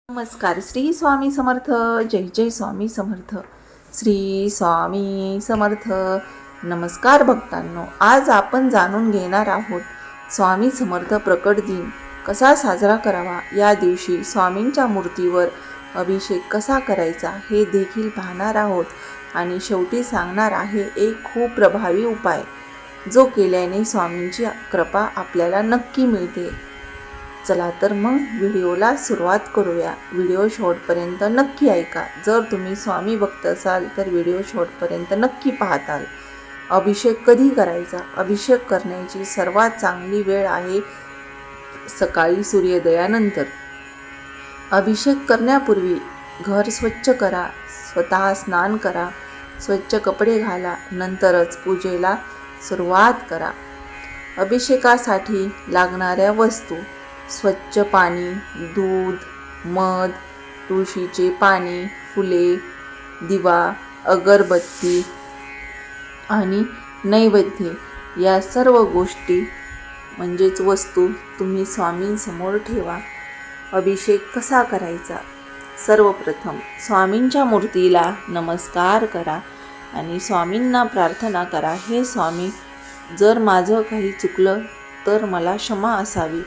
नमस्कार. श्री स्वामी समर्थ. जय जय स्वामी समर्थ. श्री स्वामी समर्थ. नमस्कार भक्तांनो, आज आपण जाणून घेणार आहोत स्वामी समर्थ प्रकट दिन कसा साजरा करावा, या दिवशी स्वामींच्या मूर्तीवर अभिषेक कसा करायचा हे देखील पाहणार आहोत. आणि शेवटी सांगणार आहे एक खूप प्रभावी उपाय जो केल्याने स्वामींची कृपा आपल्याला नक्की मिळते. चला तर मग व्हिडिओला सुरुवात करूया. व्हिडिओ शेवटपर्यंत नक्की ऐका. जर तुम्ही स्वामी भक्त असाल तर व्हिडिओ शेवटपर्यंत नक्की पाहताल. अभिषेक कधी करायचा? अभिषेक करण्याची सर्वात चांगली वेळ आहे सकाळी सूर्योदयानंतर. अभिषेक करण्यापूर्वी घर स्वच्छ करा, स्वतः स्नान करा, स्वच्छ कपडे घाला, नंतरच पूजेला सुरुवात करा. अभिषेकासाठी लागणाऱ्या वस्तू: स्वच्छ पाणी, दूध, मध, तुळशीचे पाने, फुले, दिवा, अगरबत्ती आणि नैवेद्य या सर्व गोष्टी म्हणजेच वस्तू तुम्ही स्वामींसमोर ठेवा. अभिषेक कसा करायचा? सर्वप्रथम स्वामींच्या मूर्तीला नमस्कार करा आणि स्वामींना प्रार्थना करा, हे स्वामी, जर माझं काही चुकलं तर मला क्षमा असावी.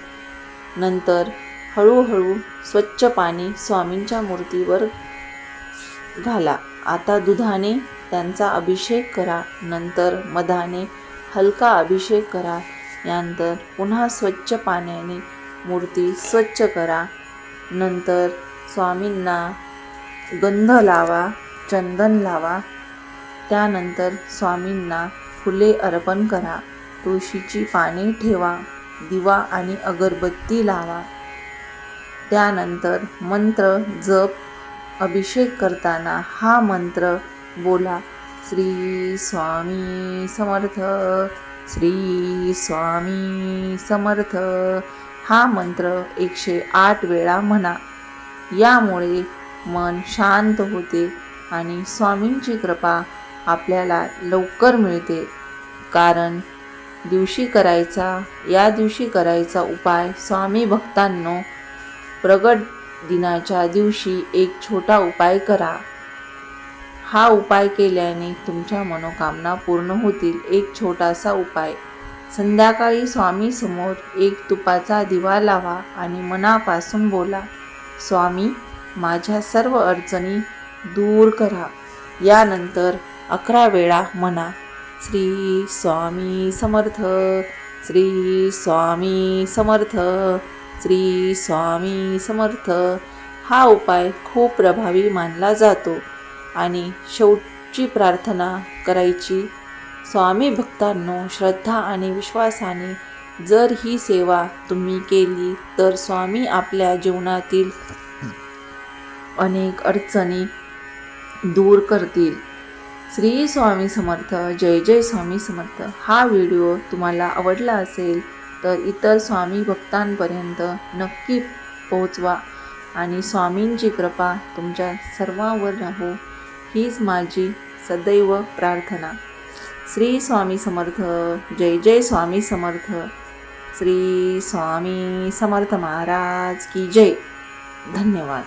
नंतर हळूहळू स्वच्छ पाणी स्वामींच्या मूर्तीवर घाला. आता दुधाने त्यांचा अभिषेक करा, नंतर मधाने हलका अभिषेक करा. यानंतर पुन्हा स्वच्छ पाण्याने मूर्ती स्वच्छ करा. नंतर स्वामींना गंध लावा, चंदन लावा. त्यानंतर स्वामींना फुले अर्पण करा, तुळशीची पाने ठेवा, दिवा आणि अगरबत्ती लावा. त्यानंतर मंत्र जप. अभिषेक करताना हा मंत्र बोला: श्री स्वामी समर्थ, श्री स्वामी समर्थ. हा मंत्र 108 वेळा म्हणा. यामुळे मन शांत होते आणि स्वामींची कृपा आपल्याला लवकर मिळते. या दिवशी करायचा उपाय: स्वामी भक्तांनो, प्रगट दिनाच्या दिवशी एक छोटा उपाय करा. हा उपाय केल्याने तुमच्या मनोकामना पूर्ण होतील. एक छोटासा उपाय: संध्याकाळी स्वामी समोर एक तुपाचा दिवा लावा आणि मनापासून बोला: स्वामी, माझ्या सर्व अडचणी दूर करा. यानंतर 11 वेळा म्हणा: श्री स्वामी समर्थ, श्री स्वामी समर्थ, श्री स्वामी समर्थ. हा उपाय खूप प्रभावी मानला जातो. आणि शेवटची प्रार्थना करायची: स्वामी भक्तांनो, श्रद्धा आणि विश्वासाने जर ही सेवा तुम्ही केली तर स्वामी आपल्या जीवनातील अनेक अडचणी दूर करतील. श्री स्वामी समर्थ. जय जय स्वामी समर्थ. हा व्हिडिओ तुम्हाला आवडला असेल तर इतर स्वामी भक्तांपर्यंत नक्की पोहोचवा आणि स्वामींची कृपा तुमच्या सर्वांवर राहो, हीच माझी सदैव प्रार्थना. श्री स्वामी समर्थ. जय जय स्वामी समर्थ. श्री स्वामी समर्थ महाराज की जय. धन्यवाद.